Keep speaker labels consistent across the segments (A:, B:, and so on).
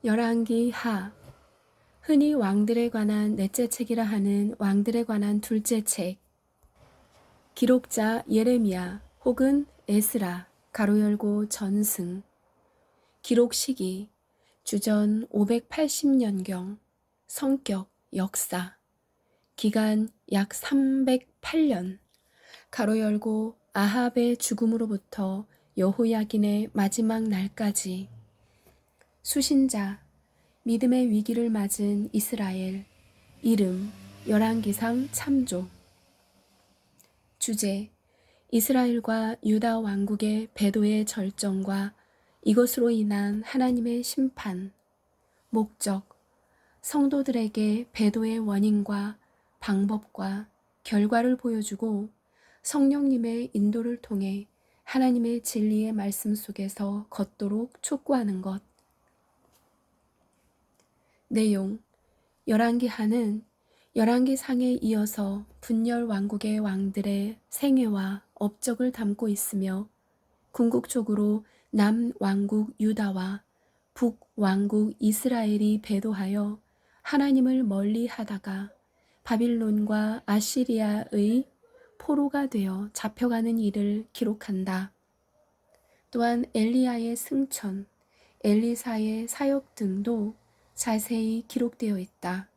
A: 열왕기 하. 흔히 왕들에 관한 넷째 책이라 하는 왕들에 관한 둘째 책. 기록자 예레미야 혹은 에스라 가로 열고 전승. 기록 시기 주전 580년경. 성격 역사. 기간 약 308년. 가로 열고 아합의 죽음으로부터 여호야긴의 마지막 날까지. 수신자 믿음의 위기를 맞은 이스라엘. 이름 열왕기상 참조. 주제 이스라엘과 유다 왕국의 배도의 절정과 이것으로 인한 하나님의 심판. 목적 성도들에게 배도의 원인과 방법과 결과를 보여주고 성령님의 인도를 통해 하나님의 진리의 말씀 속에서 걷도록 촉구하는 것. 내용 열왕기 하는 열왕기 상에 이어서 분열 왕국의 왕들의 생애와 업적을 담고 있으며 궁극적으로 남왕국 유다와 북왕국 이스라엘이 배도하여 하나님을 멀리하다가 바빌론과 아시리아의 포로가 되어 잡혀가는 일을 기록한다. 또한 엘리야의 승천, 엘리사의 사역 등도 자세히 기록되어 있다.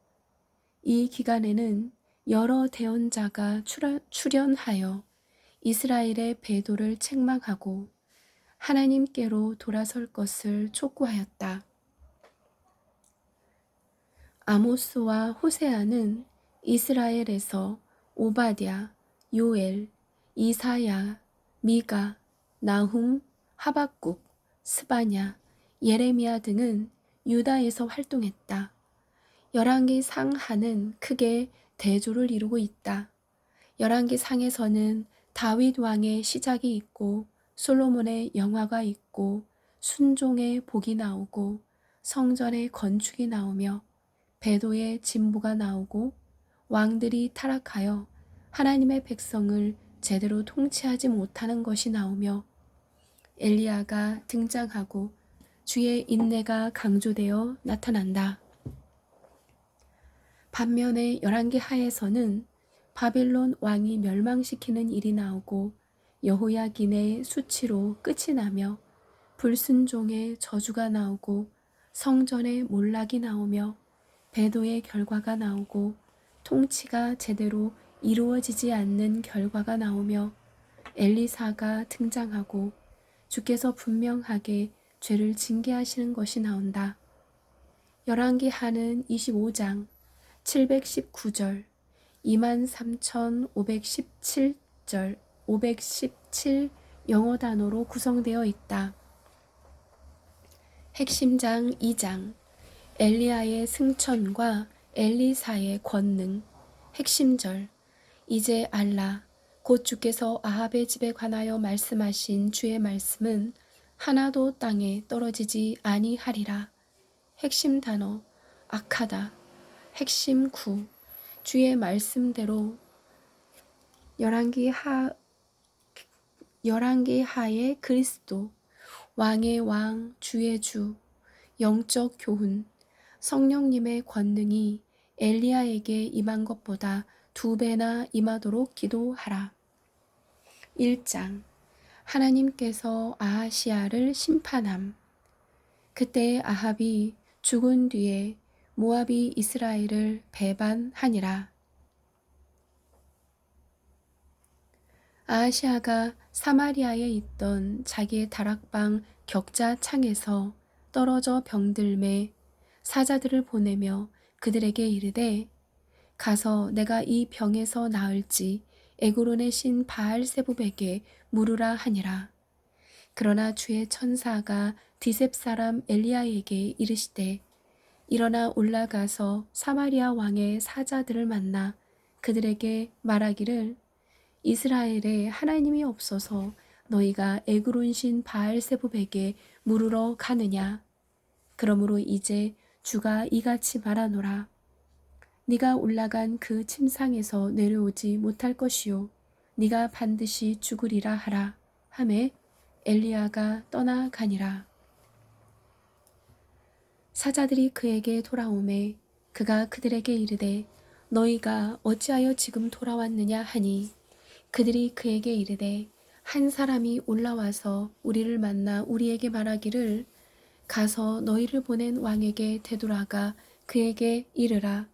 A: 이 기간에는 여러 대언자가 출연하여 이스라엘의 배도를 책망하고 하나님께로 돌아설 것을 촉구하였다. 아모스와 호세아는 이스라엘에서 오바댜, 요엘, 이사야, 미가, 나훔, 하박국, 스바냐, 예레미야 등은 유다에서 활동했다. 열왕기 상하는 크게 대조를 이루고 있다. 열왕기 상에서는 다윗 왕의 시작이 있고 솔로몬의 영화가 있고 순종의 복이 나오고 성전의 건축이 나오며 배도의 진보가 나오고 왕들이 타락하여 하나님의 백성을 제대로 통치하지 못하는 것이 나오며 엘리야가 등장하고 주의 인내가 강조되어 나타난다. 반면에 열왕기 하에서는 바빌론 왕이 멸망시키는 일이 나오고 여호야긴의 수치로 끝이 나며 불순종의 저주가 나오고 성전의 몰락이 나오며 배도의 결과가 나오고 통치가 제대로 이루어지지 않는 결과가 나오며 엘리사가 등장하고 주께서 분명하게 죄를 징계하시는 것이 나온다. 열왕기 하는 25장 719절 23,517절 517 영어 단어로 구성되어 있다. 핵심장 2장 엘리야의 승천과 엘리사의 권능. 핵심절 이제 알라 곧 주께서 아합의 집에 관하여 말씀하신 주의 말씀은 하나도 땅에 떨어지지 아니하리라. 핵심 단어 악하다. 핵심 구 주의 말씀대로 열왕기 하의 그리스도 왕의 왕 주의 주 영적 교훈 성령님의 권능이 엘리야에게 임한 것보다 2배나 임하도록 기도하라. 1장 하나님께서 아하시야를 심판함. 그때 아합이 죽은 뒤에 모압이 이스라엘을 배반하니라. 아하시야가 사마리아에 있던 자기의 다락방 격자 창에서 떨어져 병들매 사자들을 보내며 그들에게 이르되 가서 내가 이 병에서 나을지 에그론의 신 바알세붑에게 물으라 하니라. 그러나 주의 천사가 디셉 사람 엘리야에게 이르시되 일어나 올라가서 사마리아 왕의 사자들을 만나 그들에게 말하기를 이스라엘에 하나님이 없어서 너희가 에그론 신 바알세붑에게 물으러 가느냐. 그러므로 이제 주가 이같이 말하노라. 네가 올라간 그 침상에서 내려오지 못할 것이요 네가 반드시 죽으리라 하라 하매 엘리야가 떠나가니라. 사자들이 그에게 돌아오매 그가 그들에게 이르되 너희가 어찌하여 지금 돌아왔느냐 하니 그들이 그에게 이르되 한 사람이 올라와서 우리를 만나 우리에게 말하기를 가서 너희를 보낸 왕에게 되돌아가 그에게 이르라.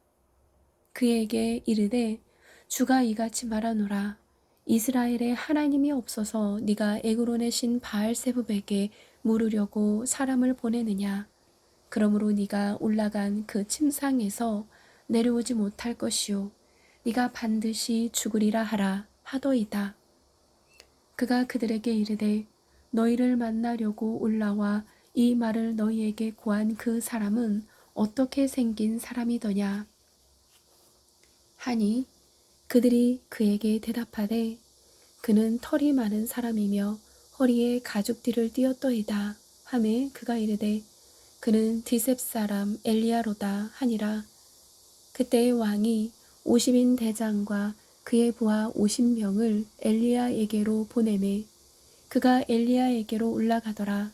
A: 그에게 이르되 주가 이같이 말하노라. 이스라엘에 하나님이 없어서 네가 애굽으로 내신 바알세붑에게 물으려고 사람을 보내느냐. 그러므로 네가 올라간 그 침상에서 내려오지 못할 것이요 네가 반드시 죽으리라 하라 하더이다. 그가 그들에게 이르되 너희를 만나려고 올라와 이 말을 너희에게 고한 그 사람은 어떻게 생긴 사람이더냐 하니 그들이 그에게 대답하되 그는 털이 많은 사람이며 허리에 가죽띠를 띠었더이다 하매 그가 이르되 그는 디셉 사람 엘리야로다 하니라. 그때의 왕이 50인 대장과 그의 부하 50명을 엘리야에게로 보내매 그가 엘리야에게로 올라가더라.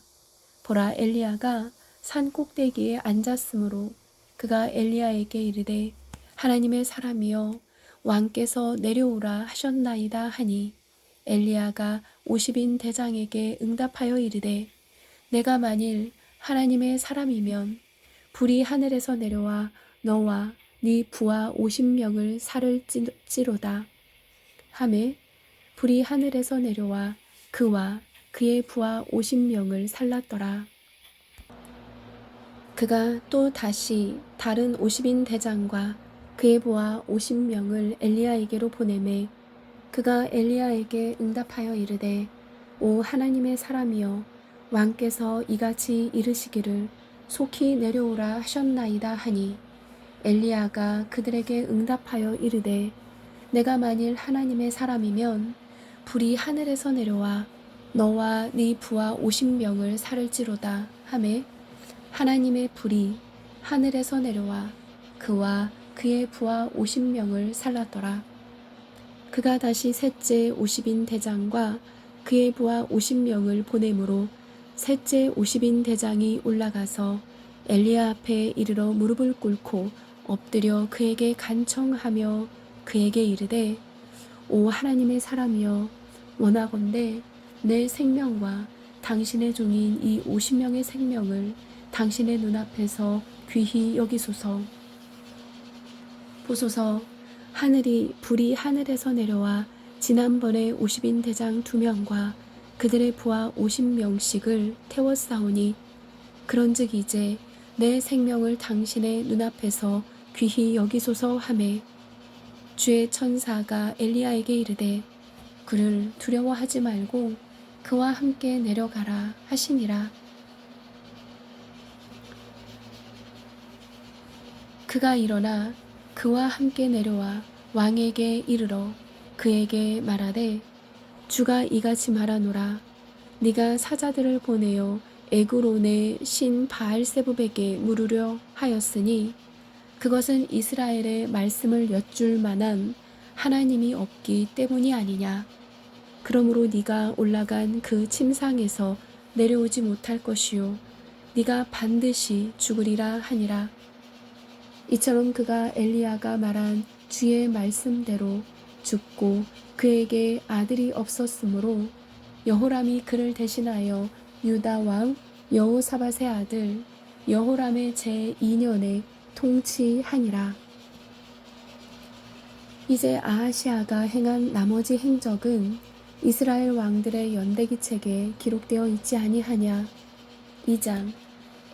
A: 보라 엘리야가 산 꼭대기에 앉았으므로 그가 엘리야에게 이르되 하나님의 사람이여 왕께서 내려오라 하셨나이다 하니 엘리야가 50인 대장에게 응답하여 이르되 내가 만일 하나님의 사람이면 불이 하늘에서 내려와 너와 네 부하 50명을 살을 찌로다 하매 불이 하늘에서 내려와 그와 그의 부하 50명을 살랐더라. 그가 또 다시 다른 50인 대장과 그의 부하 50명을 엘리야에게로 보내매 그가 엘리야에게 응답하여 이르되 오 하나님의 사람이여 왕께서 이같이 이르시기를 속히 내려오라 하셨나이다 하니 엘리야가 그들에게 응답하여 이르되 내가 만일 하나님의 사람이면 불이 하늘에서 내려와 너와 네 부하 50명을 살을지로다 하매 하나님의 불이 하늘에서 내려와 그와 그의 부하 50명을 살랐더라. 그가 다시 셋째 50인 대장과 그의 부하 50명을 보내므로 셋째 50인 대장이 올라가서 엘리야 앞에 이르러 무릎을 꿇고 엎드려 그에게 간청하며 그에게 이르되 오 하나님의 사람이여 원하건대 내 생명과 당신의 종인 이 50명의 생명을 당신의 눈앞에서 귀히 여기소서. 보소서 하늘이 불이 하늘에서 내려와 지난번에 50인 대장 2명과 그들의 부하 50명씩을 태웠사오니 그런즉 이제 내 생명을 당신의 눈앞에서 귀히 여기소서 하매 주의 천사가 엘리야에게 이르되 그를 두려워하지 말고 그와 함께 내려가라 하시니라. 그가 일어나 그와 함께 내려와 왕에게 이르러 그에게 말하되 주가 이같이 말하노라. 네가 사자들을 보내어 에그론의 신 바알세붑에게 물으려 하였으니 그것은 이스라엘의 말씀을 여쭐 만한 하나님이 없기 때문이 아니냐. 그러므로 네가 올라간 그 침상에서 내려오지 못할 것이요 네가 반드시 죽으리라 하니라. 이처럼 그가 엘리야가 말한 주의 말씀대로 죽고 그에게 아들이 없었으므로 여호람이 그를 대신하여 유다 왕 여호사밧의 아들 여호람의 제2년에 통치하니라. 이제 아하시아가 행한 나머지 행적은 이스라엘 왕들의 연대기책에 기록되어 있지 아니하냐. 2장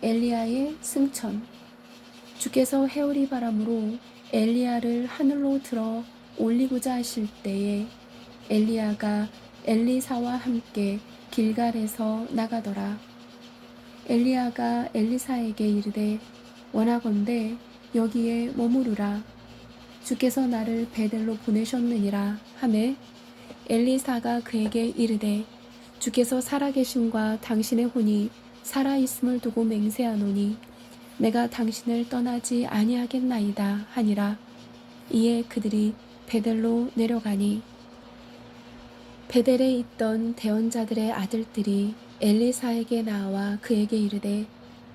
A: 엘리야의 승천. 주께서 해오리 바람으로 엘리야를 하늘로 들어 올리고자 하실 때에 엘리야가 엘리사와 함께 길갈에서 나가더라. 엘리야가 엘리사에게 이르되 원하건대 여기에 머무르라. 주께서 나를 베델로 보내셨느니라 하매 엘리사가 그에게 이르되 주께서 살아계심과 당신의 혼이 살아있음을 두고 맹세하노니 내가 당신을 떠나지 아니하겠나이다 하니라. 이에 그들이 베델로 내려가니 베델에 있던 대언자들의 아들들이 엘리사에게 나와 그에게 이르되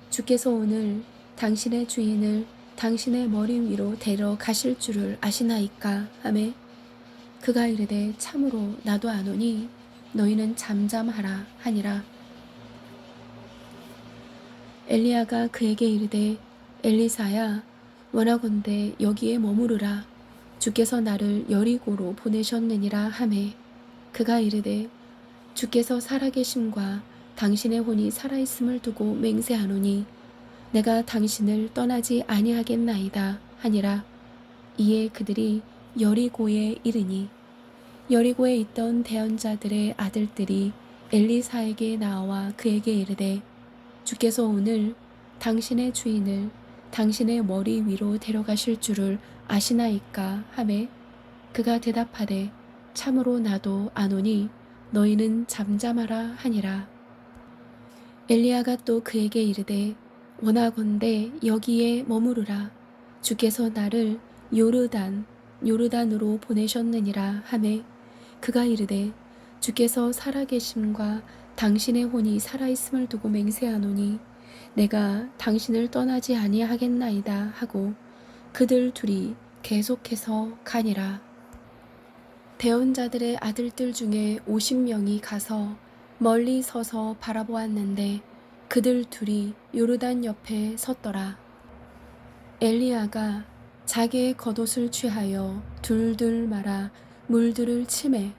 A: 주께서 오늘 당신의 주인을 당신의 머리 위로 데려가실 줄을 아시나이까 하매 그가 이르되 참으로 나도 아노니 너희는 잠잠하라 하니라. 엘리야가 그에게 이르되 엘리사야 원하건대 여기에 머무르라. 주께서 나를 여리고로 보내셨느니라 하매 그가 이르되 주께서 살아계심과 당신의 혼이 살아있음을 두고 맹세하노니 내가 당신을 떠나지 아니하겠나이다 하니라. 이에 그들이 여리고에 이르니 여리고에 있던 대언자들의 아들들이 엘리사에게 나와 그에게 이르되 주께서 오늘 당신의 주인을 당신의 머리 위로 데려가실 줄을 아시나이까 하매 그가 대답하되 참으로 나도 아노니 너희는 잠잠하라 하니라. 엘리야가 또 그에게 이르되 원하건대 여기에 머무르라. 주께서 나를 요르단으로 보내셨느니라 하매 그가 이르되 주께서 살아계심과 당신의 혼이 살아있음을 두고 맹세하노니 내가 당신을 떠나지 아니하겠나이다 하고 그들 둘이 계속해서 가니라. 대언자들의 아들들 중에 50명이 가서 멀리 서서 바라보았는데 그들 둘이 요르단 옆에 섰더라. 엘리야가 자기의 겉옷을 취하여 둘둘 말아 물들을 치매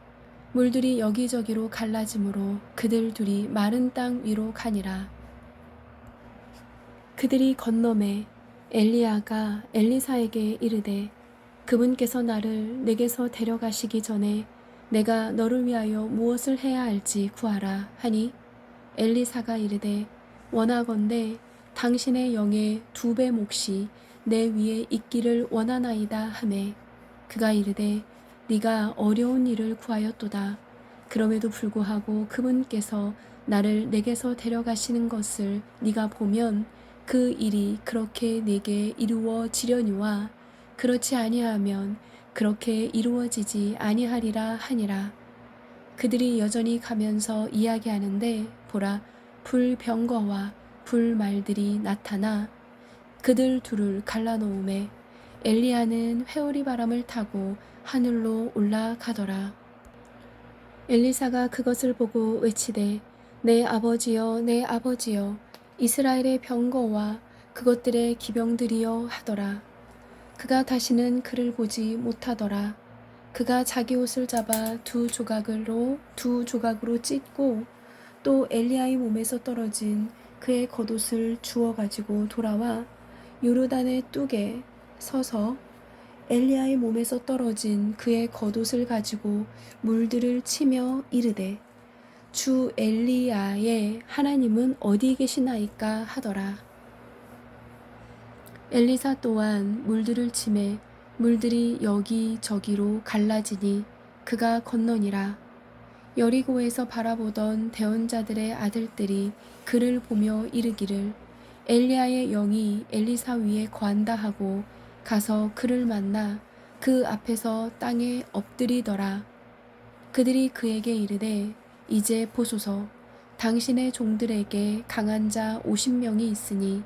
A: 물들이 여기저기로 갈라지므로 그들 둘이 마른 땅 위로 가니라. 그들이 건너매 엘리야가 엘리사에게 이르되 그분께서 나를 내게서 데려가시기 전에 내가 너를 위하여 무엇을 해야 할지 구하라 하니 엘리사가 이르되 원하건대 당신의 영의 2배 몫이 내 위에 있기를 원하나이다 하매 그가 이르되 네가 어려운 일을 구하였도다. 그럼에도 불구하고 그분께서 나를 내게서 데려가시는 것을 네가 보면 그 일이 그렇게 내게 이루어지려니와 그렇지 아니하면 그렇게 이루어지지 아니하리라 하니라. 그들이 여전히 가면서 이야기하는데 보라 불병거와 불말들이 나타나 그들 둘을 갈라놓음에 엘리야는 회오리 바람을 타고 하늘로 올라가더라. 엘리사가 그것을 보고 외치되 내 아버지여 내 아버지여 이스라엘의 병거와 그것들의 기병들이여 하더라. 그가 다시는 그를 보지 못하더라. 그가 자기 옷을 잡아 두 조각으로 찢고 또 엘리야의 몸에서 떨어진 그의 겉옷을 주워 가지고 돌아와 요르단의 뚝에 서서 엘리야의 몸에서 떨어진 그의 겉옷을 가지고 물들을 치며 이르되 주 엘리야의 하나님은 어디 계시나이까 하더라. 엘리사 또한 물들을 치매 물들이 여기저기로 갈라지니 그가 건너니라. 여리고에서 바라보던 대언자들의 아들들이 그를 보며 이르기를 엘리야의 영이 엘리사 위에 거한다 하고 가서 그를 만나 그 앞에서 땅에 엎드리더라. 그들이 그에게 이르되 이제 보소서 당신의 종들에게 강한 자 50명이 있으니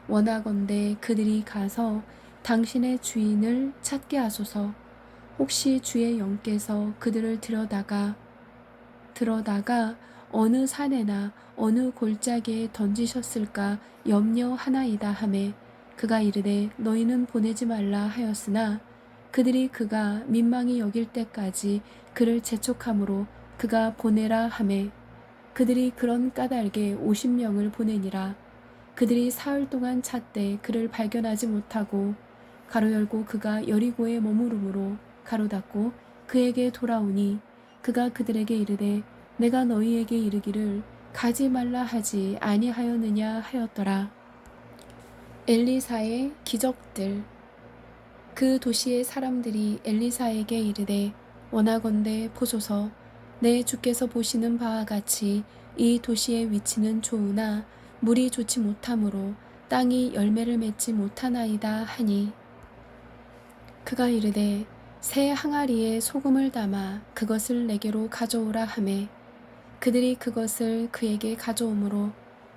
A: 원하건대 그들이 가서 당신의 주인을 찾게 하소서. 혹시 주의 영께서 그들을 들여다가 어느 산에나 어느 골짜기에 던지셨을까 염려하나이다 하매 그가 이르되 너희는 보내지 말라 하였으나 그들이 그가 민망히 여길 때까지 그를 재촉함으로 그가 보내라 하매 그들이 그런 까닭에 50명을 보내니라. 그들이 사흘 동안 찾되 그를 발견하지 못하고 가로 열고 그가 여리고에 머무르므로 가로 닫고 그에게 돌아오니 그가 그들에게 이르되 내가 너희에게 이르기를 가지 말라 하지 아니하였느냐 하였더라. 엘리사의 기적들. 그 도시의 사람들이 엘리사에게 이르되 원하건대 보소서 내 주께서 보시는 바와 같이 이 도시의 위치는 좋으나 물이 좋지 못하므로 땅이 열매를 맺지 못하나이다 하니 그가 이르되 새 항아리에 소금을 담아 그것을 내게로 가져오라 하매 그들이 그것을 그에게 가져오므로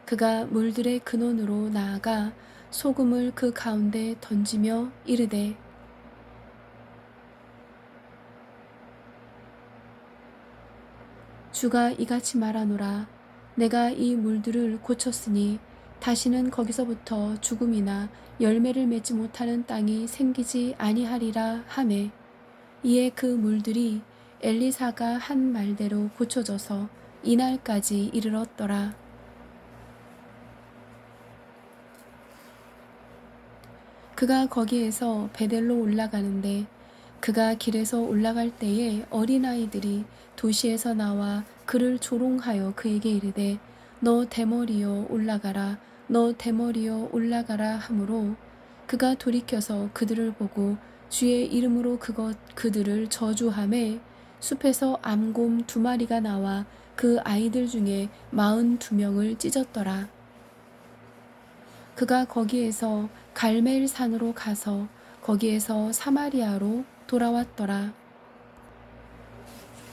A: 그가 물들의 근원으로 나아가 소금을 그 가운데 던지며 이르되 주가 이같이 말하노라. 내가 이 물들을 고쳤으니 다시는 거기서부터 죽음이나 열매를 맺지 못하는 땅이 생기지 아니하리라 하매, 이에 그 물들이 엘리사가 한 말대로 고쳐져서 이날까지 이르렀더라. 그가 거기에서 베델로 올라가는데, 그가 길에서 올라갈 때에 어린아이들이 도시에서 나와 그를 조롱하여 그에게 이르되 너 대머리여 올라가라, 너 대머리여 올라가라 하므로, 그가 돌이켜서 그들을 보고 주의 이름으로 그들을 저주하매, 숲에서 암곰 2마리가 나와 그 아이들 중에 42명을 찢었더라. 그가 거기에서 갈멜 산으로 가서 거기에서 사마리아로 돌아왔더라.